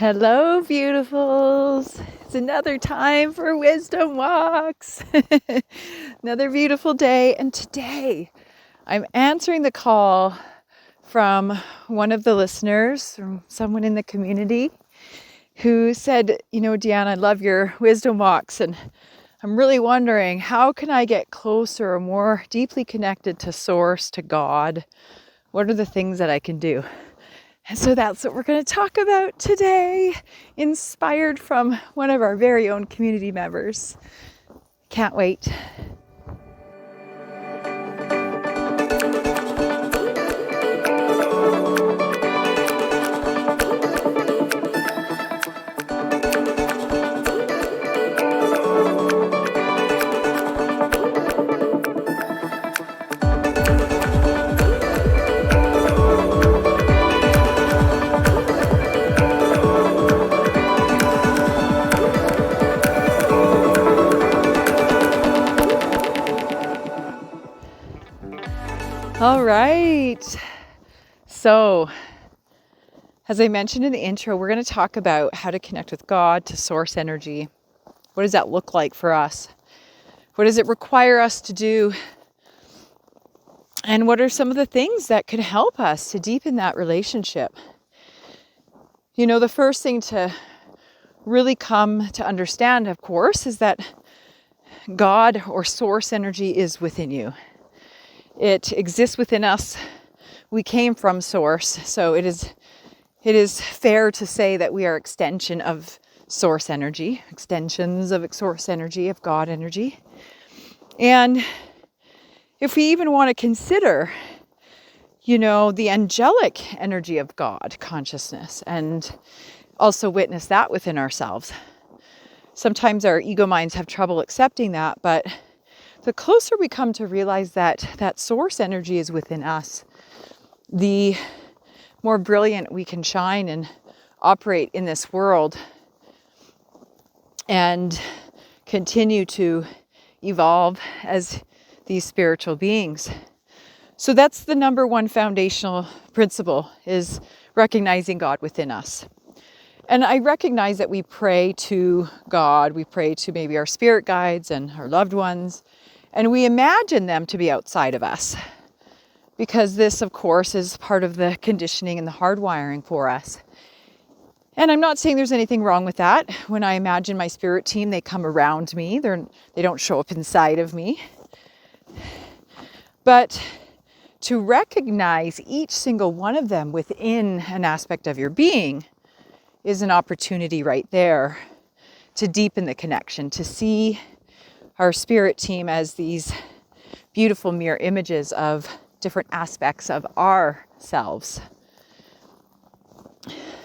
Hello, beautifuls. It's another time for Wisdom Walks. Another beautiful day. And today I'm answering the call from one of the listeners, from someone in the community who said, Deanna, I love your Wisdom Walks. And I'm really wondering, how can I get closer or more deeply connected to Source, to God? What are the things that I can do? And so that's what we're going to talk about today, inspired from one of our very own community members. Can't wait. All right. So, as I mentioned in the intro, we're going to talk about how to connect with God, to source energy. What does that look like for us? What does it require us to do? And what are some of the things that could help us to deepen that relationship? The first thing to really come to understand, of course, is that God or source energy is within you. It exists within us. We came from source, so it is fair to say that we are extension of source energy, extensions of source energy, of God energy. And if we even want to consider, the angelic energy of God consciousness and also witness that within ourselves. Sometimes our ego minds have trouble accepting that, but the closer we come to realize that source energy is within us, the more brilliant we can shine and operate in this world and continue to evolve as these spiritual beings. So that's the number one foundational principle, is recognizing God within us. And I recognize that we pray to God, we pray to maybe our spirit guides and our loved ones, and we imagine them to be outside of us. Because this, of course, is part of the conditioning and the hardwiring for us. And I'm not saying there's anything wrong with that. When I imagine my spirit team, they come around me. They don't show up inside of me. But to recognize each single one of them within an aspect of your being is an opportunity right there to deepen the connection, to see our spirit team as these beautiful mirror images of different aspects of ourselves.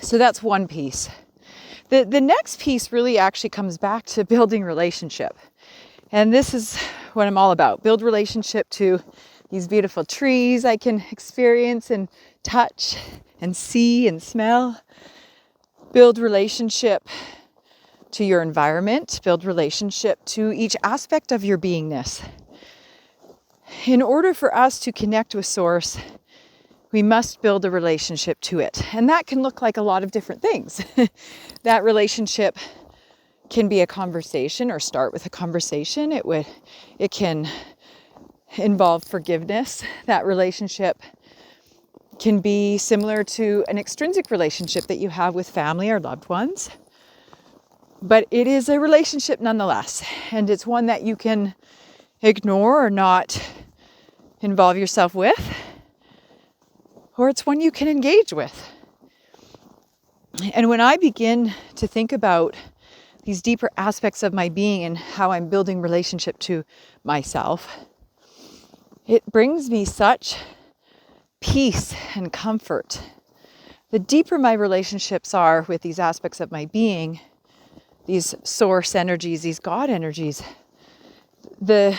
So that's one piece. The next piece really actually comes back to building relationship. And this is what I'm all about. Build relationship to these beautiful trees I can experience and touch and see and smell. Build relationship to your environment. Build relationship to each aspect of your beingness. In order for us to connect with Source, we must build a relationship to it. And that can look like a lot of different things. That relationship can be a conversation or start with a conversation. It can involve forgiveness. That relationship can be similar to an extrinsic relationship that you have with family or loved ones. But it is a relationship nonetheless. And it's one that you can ignore or not involve yourself with. Or it's one you can engage with. And when I begin to think about these deeper aspects of my being and how I'm building relationship to myself, it brings me such peace and comfort. The deeper my relationships are with these aspects of my being, these source energies, these God energies, the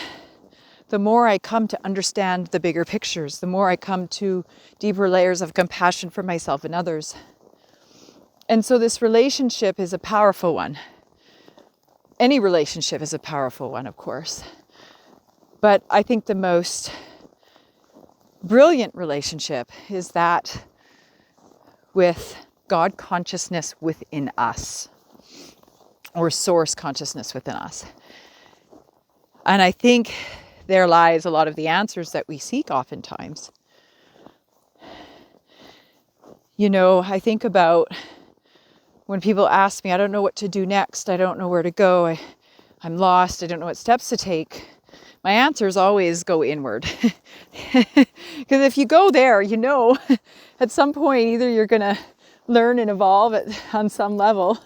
more I come to understand the bigger pictures, the more I come to deeper layers of compassion for myself and others. And so this relationship is a powerful one. Any relationship is a powerful one, of course. But I think the most brilliant relationship is that with God consciousness within us, or source consciousness within us. And I think there lies a lot of the answers that we seek oftentimes. You know, I think about when people ask me, I don't know what to do next. I don't know where to go. I'm lost. I don't know what steps to take. My answer is always go inward. Because if you go there, you know, at some point, either you're going to learn and evolve on some level,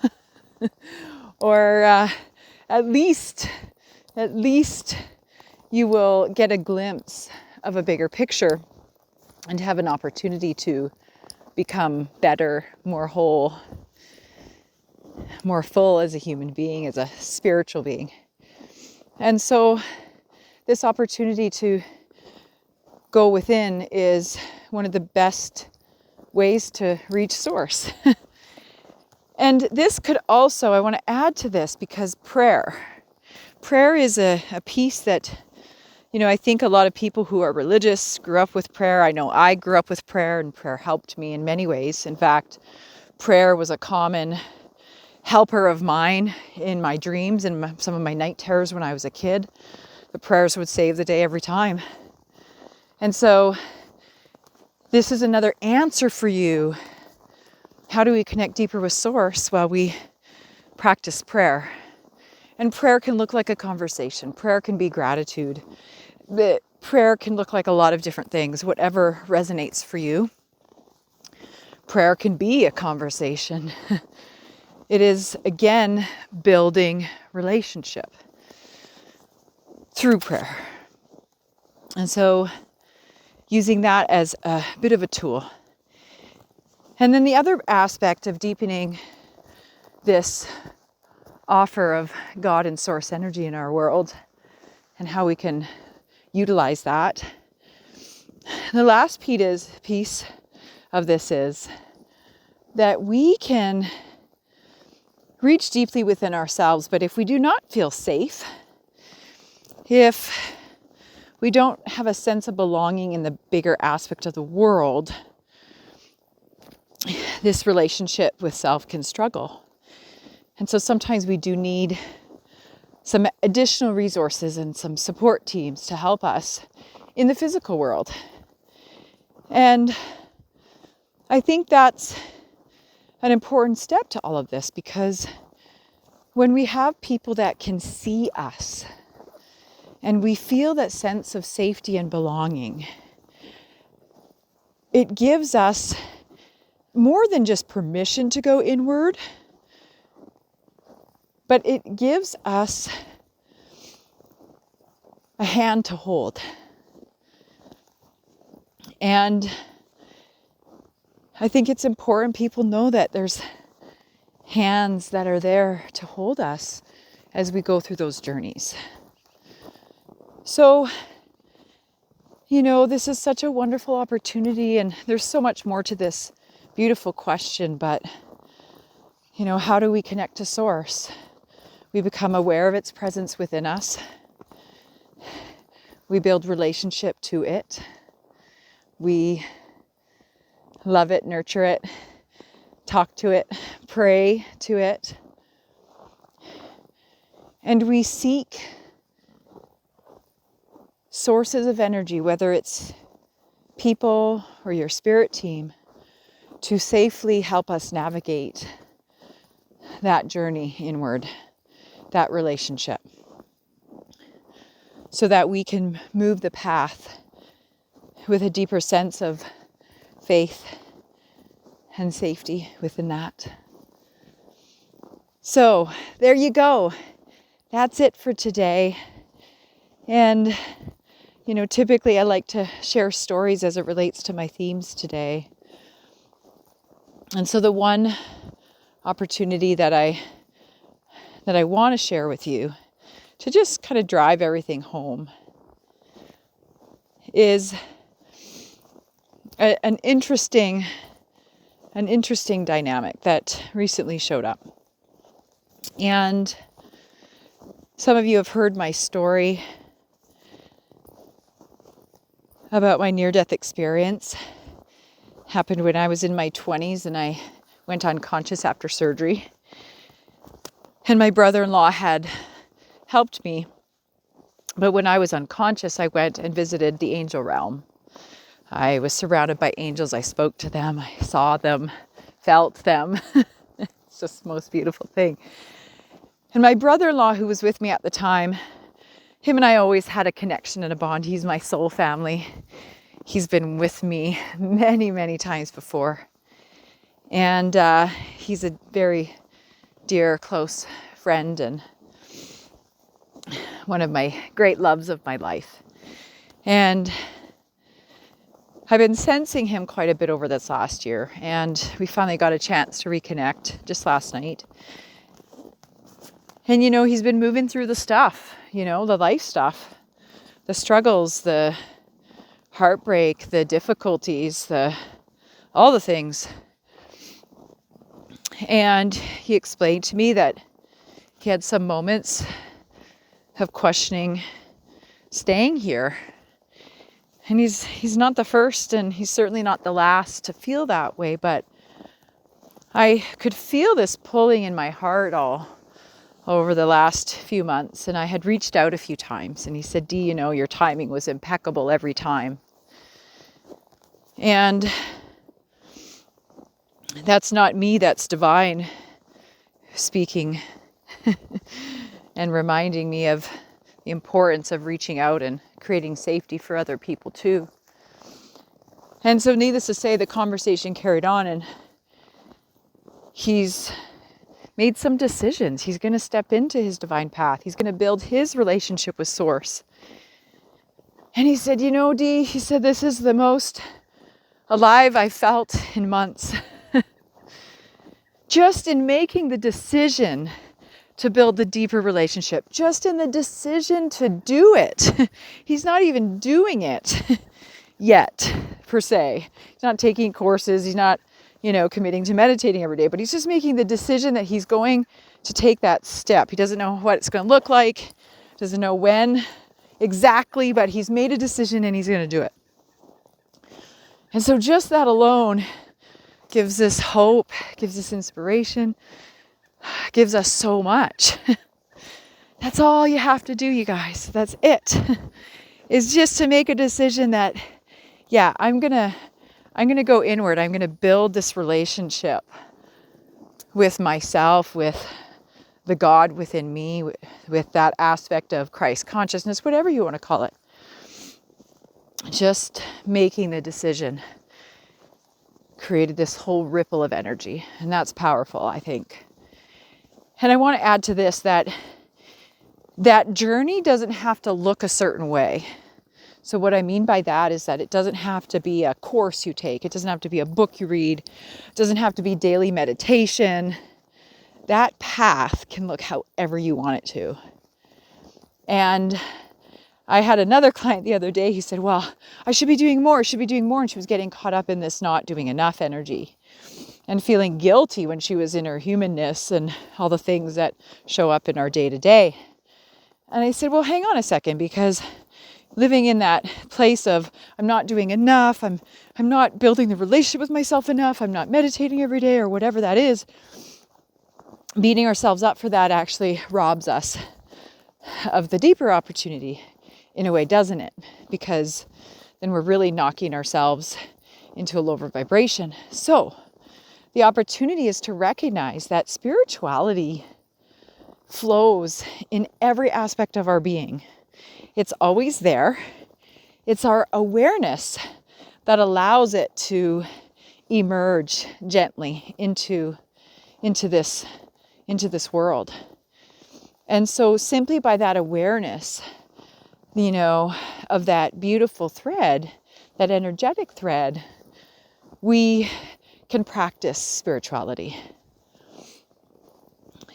or at least you will get a glimpse of a bigger picture and have an opportunity to become better, more whole, more full as a human being, as a spiritual being. And so this opportunity to go within is one of the best ways to reach source. And this could also, I want to add to this, because prayer is a piece that, you know, I think a lot of people who are religious grew up with prayer. I know I grew up with prayer, and prayer helped me in many ways. In fact, prayer was a common helper of mine in my dreams and some of my night terrors when I was a kid. The prayers would save the day every time. And so this is another answer for you. How do we connect deeper with Source? Well, we practice prayer. And prayer can look like a conversation. Prayer can be gratitude. The prayer can look like a lot of different things, whatever resonates for you. Prayer can be a conversation. It is, again, building relationship through prayer. And so using that as a bit of a tool. And then the other aspect of deepening this offer of God and source energy in our world and how we can utilize that. The last piece of this is that we can reach deeply within ourselves, but if we do not feel safe, if we don't have a sense of belonging in the bigger aspect of the world, this relationship with self can struggle. And so sometimes we do need some additional resources and some support teams to help us in the physical world. And I think that's an important step to all of this, because when we have people that can see us and we feel that sense of safety and belonging, it gives us more than just permission to go inward, but it gives us a hand to hold. And I think it's important people know that there's hands that are there to hold us as we go through those journeys. So, you know, this is such a wonderful opportunity, and there's so much more to this beautiful question, but, you know, how do we connect to Source? We become aware of its presence within us. We build relationship to it. We love it, nurture it, talk to it, pray to it. And we seek sources of energy, whether it's people or your spirit team, to safely help us navigate that journey inward, that relationship, so that we can move the path with a deeper sense of faith and safety within that. So there you go. That's it for today. And, you know, typically I like to share stories as it relates to my themes today. And so the one opportunity that I want to share with you to just kind of drive everything home is an interesting dynamic that recently showed up. And some of you have heard my story about my near-death experience. Happened when I was in my 20s, and I went unconscious after surgery. And my brother-in-law had helped me. But when I was unconscious, I went and visited the angel realm. I was surrounded by angels. I spoke to them. I saw them, felt them. It's just the most beautiful thing. And my brother-in-law, who was with me at the time, him and I always had a connection and a bond. He's my soul family. He's been with me many, many times before. And he's a very dear, close friend and one of my great loves of my life. And I've been sensing him quite a bit over this last year, and we finally got a chance to reconnect just last night. And, he's been moving through the stuff, the life stuff, the struggles, the heartbreak, the difficulties, all the things. And he explained to me that he had some moments of questioning staying here. And he's not the first, and he's certainly not the last to feel that way, but I could feel this pulling in my heart all over the last few months. And I had reached out a few times, and he said, Dee, your timing was impeccable every time. And that's not me, that's divine speaking and reminding me of the importance of reaching out and creating safety for other people too. And so needless to say, the conversation carried on, and he's made some decisions. He's going to step into his divine path. He's going to build his relationship with Source. And he said, Dee, he said, this is the most alive I felt in months. Just in making the decision to build the deeper relationship, just in the decision to do it. He's not even doing it yet, per se. He's not taking courses. He's not, committing to meditating every day, but he's just making the decision that he's going to take that step. He doesn't know what it's going to look like, doesn't know when exactly, but he's made a decision and he's going to do it. And so just that alone gives us hope, gives us inspiration, gives us so much. That's all you have to do, you guys. That's it. Is just to make a decision that, I'm gonna go inward. I'm gonna build this relationship with myself, with the God within me, with that aspect of Christ consciousness, whatever you want to call it. Just making the decision created this whole ripple of energy, and that's powerful, I think. And I want to add to this that journey doesn't have to look a certain way. So what I mean by that is that it doesn't have to be a course you take. It doesn't have to be a book you read. It doesn't have to be daily meditation. That path can look however you want it to. And I had another client the other day. He said, well, I should be doing more. And she was getting caught up in this not doing enough energy and feeling guilty when she was in her humanness and all the things that show up in our day to day. And I said, well, hang on a second, because living in that place of I'm not doing enough, I'm not building the relationship with myself enough, I'm not meditating every day or whatever that is, beating ourselves up for that actually robs us of the deeper opportunity in a way, doesn't it? Because then we're really knocking ourselves into a lower vibration. So the opportunity is to recognize that spirituality flows in every aspect of our being. It's always there. It's our awareness that allows it to emerge gently into this world. And so simply by that awareness, of that beautiful thread, that energetic thread, we can practice spirituality.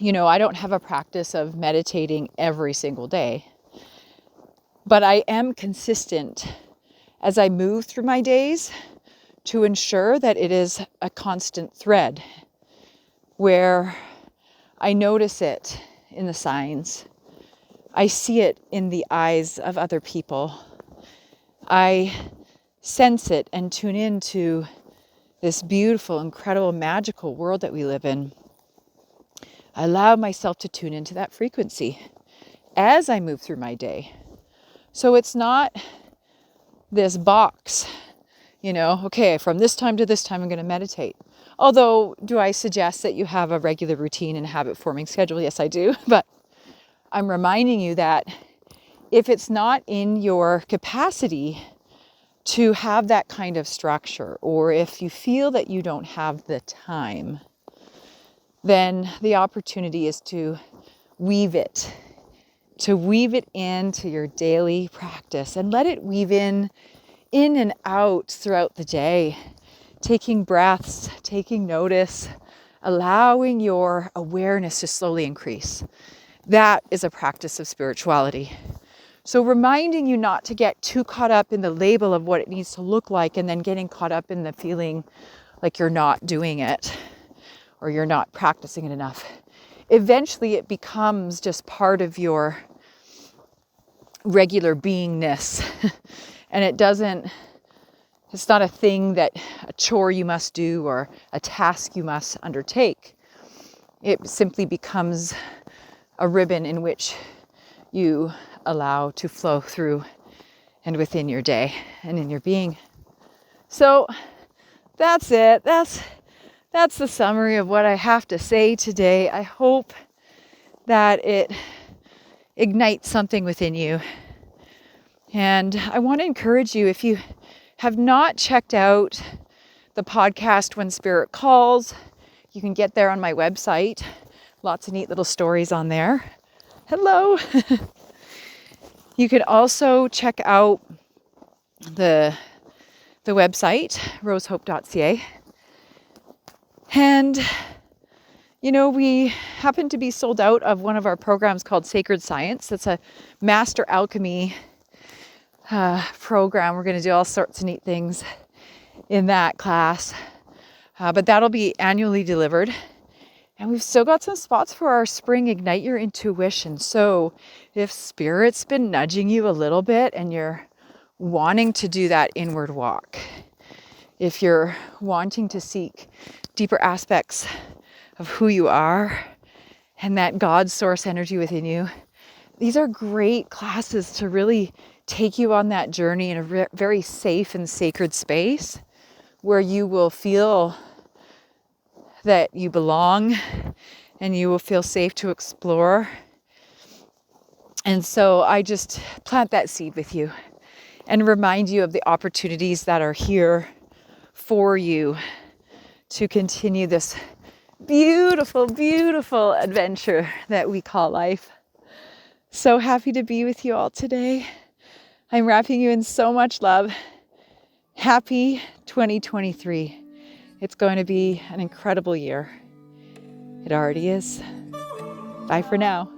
I don't have a practice of meditating every single day, but I am consistent as I move through my days to ensure that it is a constant thread where I notice it in the signs. I see it in the eyes of other people. I sense it and tune into this beautiful, incredible, magical world that we live in, I allow myself to tune into that frequency as I move through my day. So it's not this box, okay, from this time to this time, I'm going to meditate. Although, do I suggest that you have a regular routine and habit forming schedule? Yes, I do. But I'm reminding you that if it's not in your capacity to have that kind of structure, or if you feel that you don't have the time, then the opportunity is to weave it into your daily practice and let it weave in and out throughout the day, taking breaths, taking notice, allowing your awareness to slowly increase. That is a practice of spirituality. So reminding you not to get too caught up in the label of what it needs to look like and then getting caught up in the feeling like you're not doing it or you're not practicing it enough. Eventually it becomes just part of your regular beingness. And it's not a thing that a chore you must do or a task you must undertake. It simply becomes a ribbon in which you allow to flow through and within your day and in your being. So that's it. That's the summary of what I have to say today. I hope that it ignites something within you. And I want to encourage you, if you have not checked out the podcast When Spirit Calls, you can get there on my website. Lots of neat little stories on there. Hello. You can also check out the website, rosehope.ca. And, we happen to be sold out of one of our programs called Sacred Science. That's a master alchemy program. We're going to do all sorts of neat things in that class. But that'll be annually delivered. And we've still got some spots for our spring Ignite Your Intuition. So if Spirit's been nudging you a little bit and you're wanting to do that inward walk, if you're wanting to seek deeper aspects of who you are and that God source energy within you, these are great classes to really take you on that journey in a very safe and sacred space where you will feel that you belong and you will feel safe to explore. And so I just plant that seed with you and remind you of the opportunities that are here for you to continue this beautiful, beautiful adventure that we call life. So happy to be with you all today. I'm wrapping you in so much love. Happy 2023. It's going to be an incredible year. It already is. Bye for now.